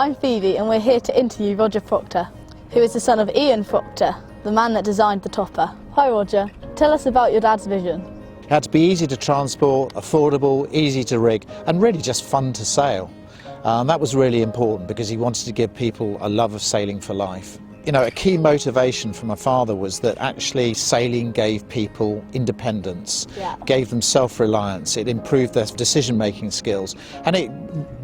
I'm Phoebe and we're here to interview Roger Proctor, who is the son of Ian Proctor, the man that designed the topper. Hi Roger, tell us about your dad's vision. It had to be easy to transport, affordable, easy to rig, and really just fun to sail. That was really important because he wanted to give people a love of sailing for life. You know, a key motivation for my father was that actually sailing gave people independence, gave them self-reliance, it improved their decision-making skills, and it,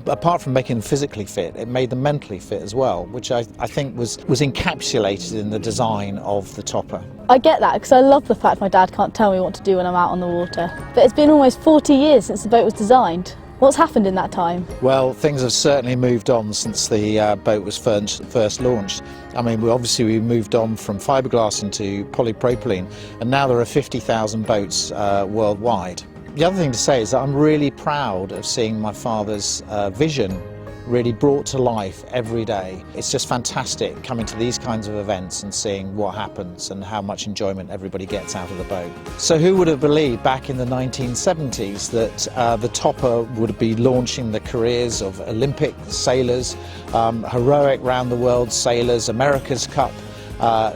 apart from making them physically fit, it made them mentally fit as well, which I think was encapsulated in the design of the topper. I get that because I love the fact my dad can't tell me what to do when I'm out on the water. But it's been almost 40 years since the boat was designed. What's happened in that time? Well, things have certainly moved on since the boat was first launched. I mean, we moved on from fiberglass into polypropylene, and now there are 50,000 boats worldwide. The other thing to say is that I'm really proud of seeing my father's vision really brought to life every day. It's just fantastic coming to these kinds of events and seeing what happens and how much enjoyment everybody gets out of the boat. So who would have believed back in the 1970s that the topper would be launching the careers of Olympic sailors, heroic round-the-world sailors, America's Cup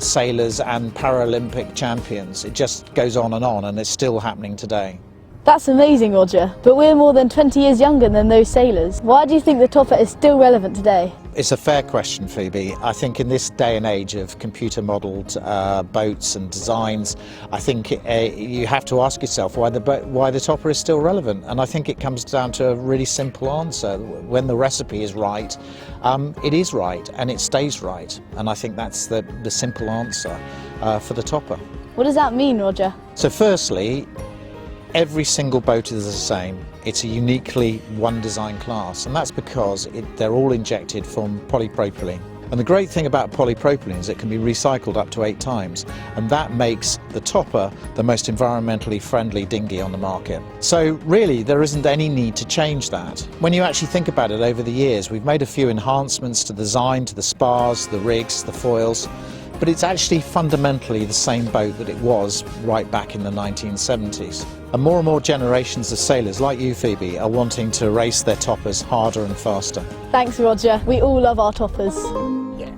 sailors and Paralympic champions. It just goes on and it's still happening today. That's amazing, Roger, but we're more than 20 years younger than those sailors. Why do you think the topper is still relevant today? It's a fair question, Phoebe. I think in this day and age of computer-modelled boats and designs, I think you have to ask yourself why the topper is still relevant. And I think it comes down to a really simple answer. When the recipe is right, it is right and it stays right. And I think that's the simple answer for the topper. What does that mean, Roger? So firstly, every single boat is the same. It's a uniquely one design class, and that's because they're all injected from polypropylene. And the great thing about polypropylene is it can be recycled up to 8 times, and that makes the topper the most environmentally friendly dinghy on the market. So really, there isn't any need to change that. When you actually think about it over the years, we've made a few enhancements to the design, to the spars, the rigs, the foils, but it's actually fundamentally the same boat that it was right back in the 1970s. And more generations of sailors like you, Phoebe, are wanting to race their toppers harder and faster. Thanks, Roger. We all love our toppers. Yeah.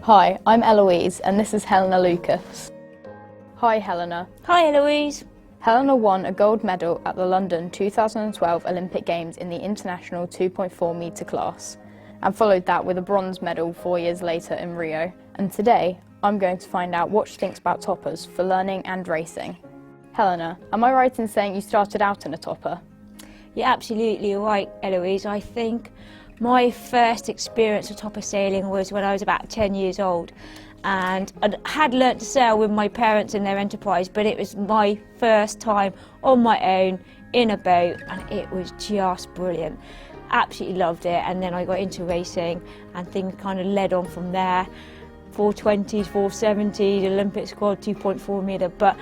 Hi, I'm Eloise and this is Helena Lucas. Hi Helena. Hi Eloise. Helena won a gold medal at the London 2012 Olympic Games in the international 2.4 metre class and followed that with a bronze medal 4 years later in Rio. And today I'm going to find out what she thinks about toppers for learning and racing. Helena, am I right in saying you started out in a topper? You're absolutely right, Eloise. I think my first experience of topper sailing was when I was about 10 years old, and I had learnt to sail with my parents in their enterprise, but it was my first time on my own in a boat and it was just brilliant. Absolutely loved it, and then I got into racing and things kind of led on from there. 420s, 470s, Olympic squad, 2.4 metre, but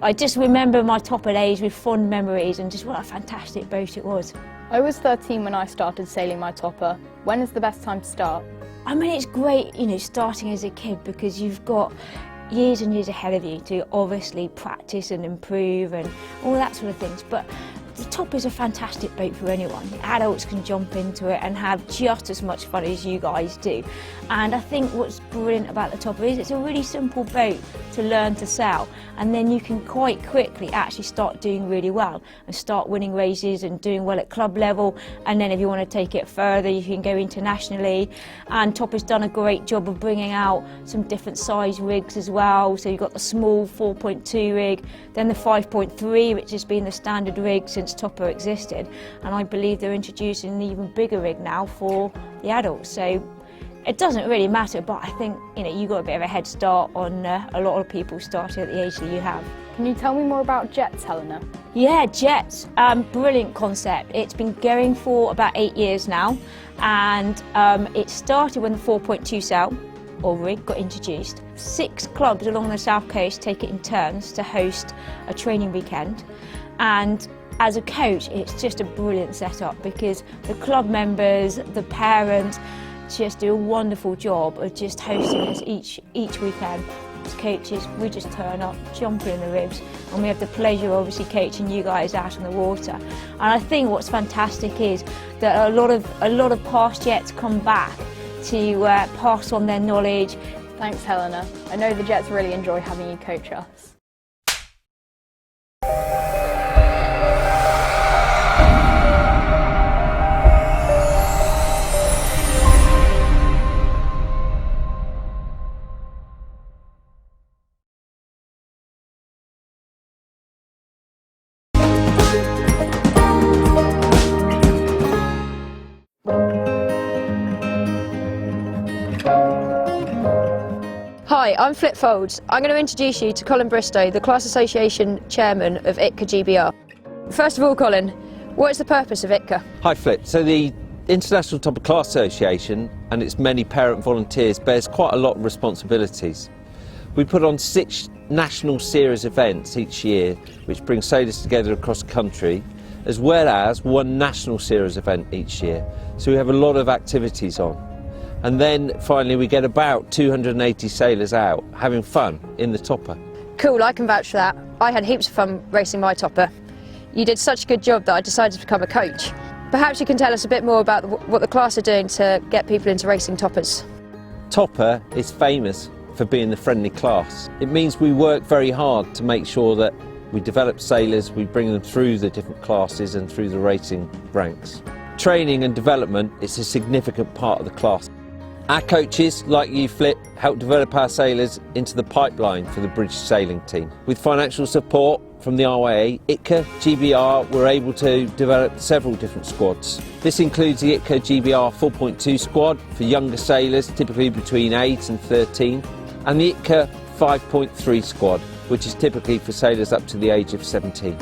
I just remember my topper days with fond memories and just what a fantastic boat it was. I was 13 when I started sailing my topper. When is the best time to start? I mean, it's great, you know, starting as a kid because you've got years and years ahead of you to obviously practice and improve and all that sort of things. But the topper is a fantastic boat for anyone. Adults can jump into it and have just as much fun as you guys do. And I think what's brilliant about the topper is it's a really simple boat to learn to sail, and then you can quite quickly actually start doing really well and start winning races and doing well at club level, and then if you want to take it further you can go internationally. And topper's done a great job of bringing out some different size rigs as well. So you've got the small 4.2 rig, then the 5.3, which has been the standard rig since topper existed, and I believe they're introducing an even bigger rig now for the adults. So it doesn't really matter, but I think, you know, you got a bit of a head start on a lot of people starting at the age that you have. Can you tell me more about jets, Helena? Yeah, jets, brilliant concept. It's been going for about 8 years now, and it started when the 4.2 sail or rig got introduced, 6 clubs along the south coast take it in turns to host a training weekend, and as a coach it's just a brilliant setup because the club members, the parents just do a wonderful job of just hosting us each weekend. As coaches, we just turn up, jumping in the ribs, and we have the pleasure of obviously coaching you guys out on the water. And I think what's fantastic is that a lot of past Jets come back to pass on their knowledge. Thanks, Helena. I know the Jets really enjoy having you coach us. Hi, I'm Flip Folds. I'm going to introduce you to Colin Bristow, the Class Association Chairman of ITCA GBR. First of all, Colin, what is the purpose of ITCA? Hi Flip. So the International Top of Class Association and its many parent volunteers bears quite a lot of responsibilities. We put on 6 national series events each year which bring sailors together across the country, as well as 1 national series event each year. So we have a lot of activities on. And then finally we get about 280 sailors out having fun in the topper. Cool, I can vouch for that. I had heaps of fun racing my topper. You did such a good job that I decided to become a coach. Perhaps you can tell us a bit more about what the class are doing to get people into racing toppers. Topper is famous for being the friendly class. It means we work very hard to make sure that we develop sailors, we bring them through the different classes and through the racing ranks. Training and development is a significant part of the class. Our coaches, like you Flip, help develop our sailors into the pipeline for the British sailing team. With financial support from the RYA, ITCA GBR were able to develop several different squads. This includes the ITCA GBR 4.2 squad for younger sailors, typically between 8 and 13, and the ITCA 5.3 squad, which is typically for sailors up to the age of 17.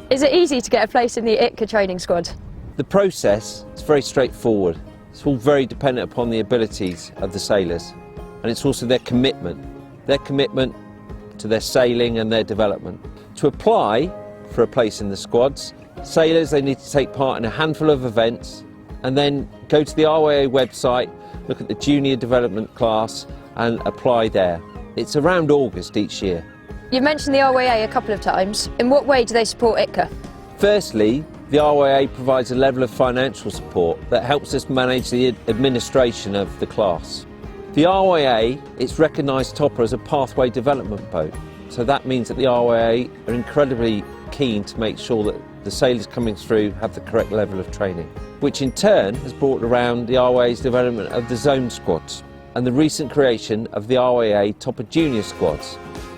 Is it easy to get a place in the ITCA training squad? The process is very straightforward. It's all very dependent upon the abilities of the sailors, and it's also their commitment to their sailing and their development. To apply for a place in the squads, sailors, they need to take part in a handful of events and then go to the RYA website, look at the junior development class and apply there. It's around August each year. You've mentioned the RYA a couple of times. In what way do they support ITCA? Firstly, the RYA provides a level of financial support that helps us manage the administration of the class. The RYA, it's recognised topper as a pathway development boat, so that means that the RYA are incredibly keen to make sure that the sailors coming through have the correct level of training, which in turn has brought around the RYA's development of the zone squads and the recent creation of the RYA Topper Junior squads,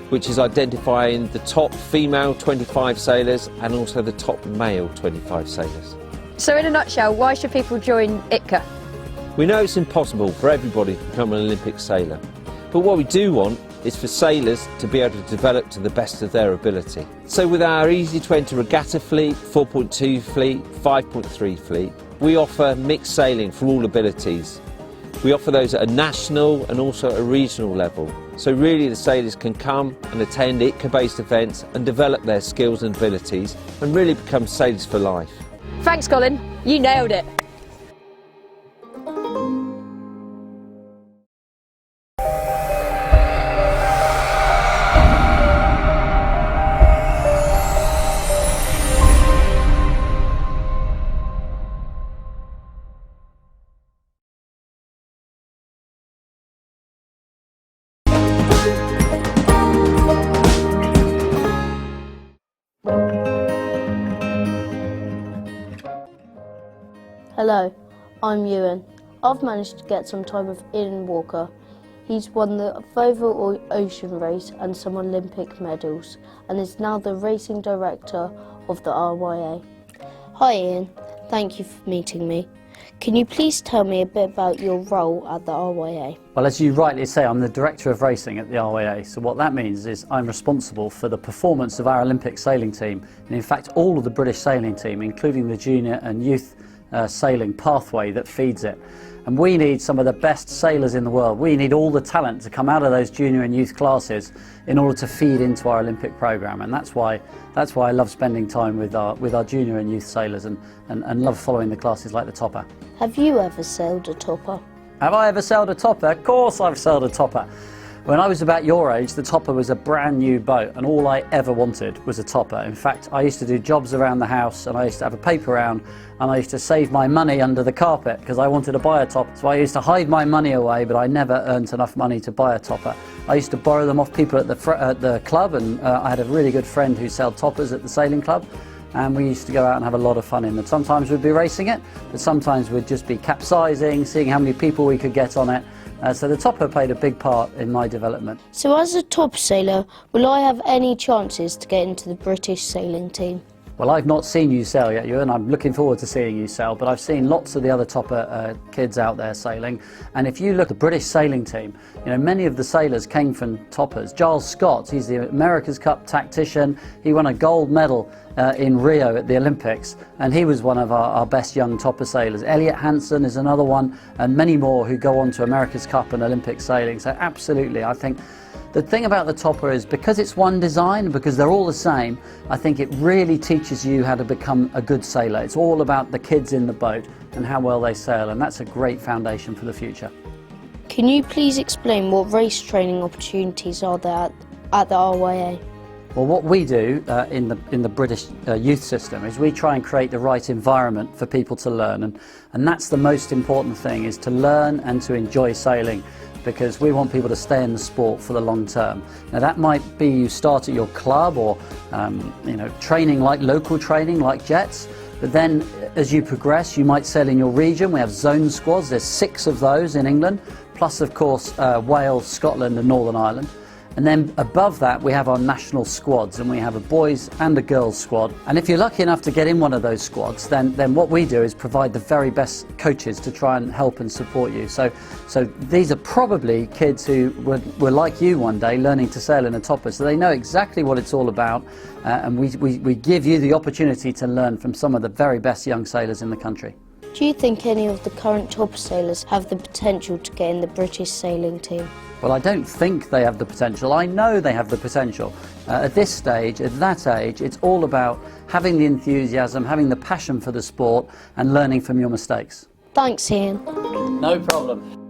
which is identifying the top female 25 sailors and also the top male 25 sailors. So in a nutshell, why should people join ITCA? We know it's impossible for everybody to become an Olympic sailor, but what we do want is for sailors to be able to develop to the best of their ability. So with our easy to enter regatta fleet, 4.2 fleet, 5.3 fleet, we offer mixed sailing for all abilities. We offer those at a national and also a regional level. So really the sailors can come and attend ITCA-based events and develop their skills and abilities and really become sailors for life. Thanks, Colin. You nailed it. Hello, I'm Ewan. I've managed to get some time with Ian Walker. He's won the Foval Ocean Race and some Olympic medals and is now the racing director of the RYA. Hi Ian, thank you for meeting me. Can you please tell me a bit about your role at the RYA? Well, as you rightly say, I'm the Director of Racing at the RYA, so what that means is I'm responsible for the performance of our Olympic sailing team, and in fact all of the British sailing team, including the junior and youth sailing pathway that feeds it. And we need some of the best sailors in the world. We need all the talent to come out of those junior and youth classes in order to feed into our Olympic programme. And that's why I love spending time with our junior and youth sailors and love following the classes like the Topper. Have you ever sailed a topper? Have I ever sailed a Topper? Of course I've sailed a Topper. When I was about your age, the Topper was a brand new boat and all I ever wanted was a Topper. In fact, I used to do jobs around the house and I used to have a paper round and I used to save my money under the carpet because I wanted to buy a Topper. So I used to hide my money away, but I never earned enough money to buy a Topper. I used to borrow them off people at the club, and I had a really good friend who sold Toppers at the sailing club. And we used to go out and have a lot of fun in them. Sometimes we'd be racing it, but sometimes we'd just be capsizing, seeing how many people we could get on it. So the Topper played a big part in my development. So as a top sailor, will I have any chances to get into the British sailing team? Well, I've not seen you sail yet, Ewan. I'm looking forward to seeing you sail, but I've seen lots of the other Topper kids out there sailing. And if you look at the British sailing team, you know, many of the sailors came from Toppers. Giles Scott, he's the America's Cup tactician. He won a gold medal in Rio at the Olympics, and he was one of our best young Topper sailors. Elliot Hansen is another one, and many more who go on to America's Cup and Olympic sailing. So absolutely, I think the thing about the Topper is because it's one design, because they're all the same, I think it really teaches you how to become a good sailor. It's all about the kids in the boat and how well they sail, and that's a great foundation for the future. Can you please explain what race training opportunities are there at the RYA? Well, what we do in the British youth system is we try and create the right environment for people to learn, and that's the most important thing, is to learn and to enjoy sailing, because we want people to stay in the sport for the long term. Now that might be you start at your club or you know, training like local training like jets, but then as you progress you might sail in your region. We have zone squads, there's 6 of those in England, plus of course Wales, Scotland and Northern Ireland. And then above that we have our national squads, and we have a boys and a girls squad. And if you're lucky enough to get in one of those squads, then what we do is provide the very best coaches to try and help and support you. So these are probably kids who were like you one day, learning to sail in a Topper, so they know exactly what it's all about, and we give you the opportunity to learn from some of the very best young sailors in the country. Do you think any of the current Topper sailors have the potential to get in the British sailing team? Well, I don't think they have the potential. I know they have the potential. At this stage, at that age, it's all about having the enthusiasm, having the passion for the sport and learning from your mistakes. Thanks, Ian. No problem.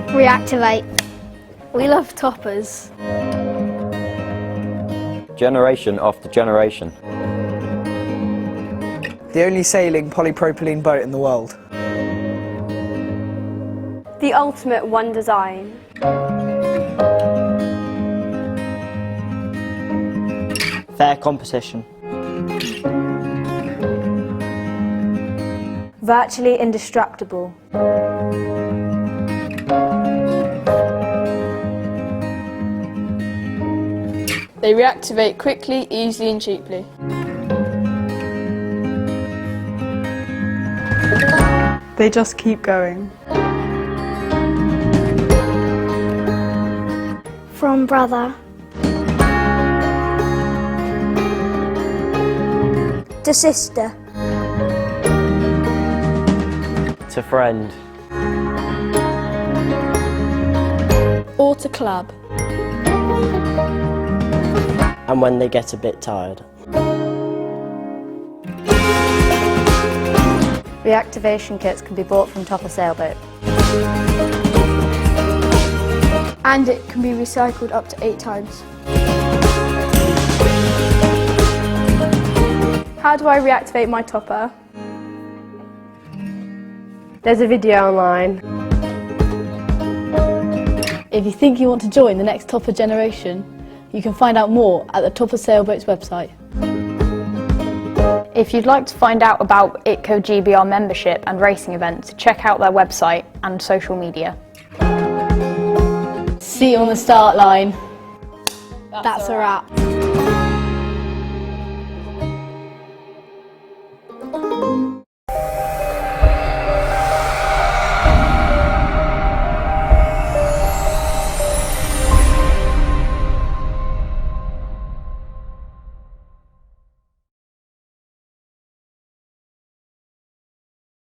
Reactivate. We love Toppers. Generation after generation. The only sailing polypropylene boat in the world. The ultimate one design. Fair competition. Virtually indestructible. They reactivate quickly, easily and cheaply. They just keep going. From brother to sister To friend. Or to club. And when they get a bit tired. Reactivation kits can be bought from Topper Sailboat. And it can be recycled up to 8 times. How do I reactivate my Topper? There's a video online. If you think you want to join the next Topper generation, you can find out more at the Topper Sailboat's website. If you'd like to find out about ITCO GBR membership and racing events, check out their website and social media. See you on the start line. That's a wrap.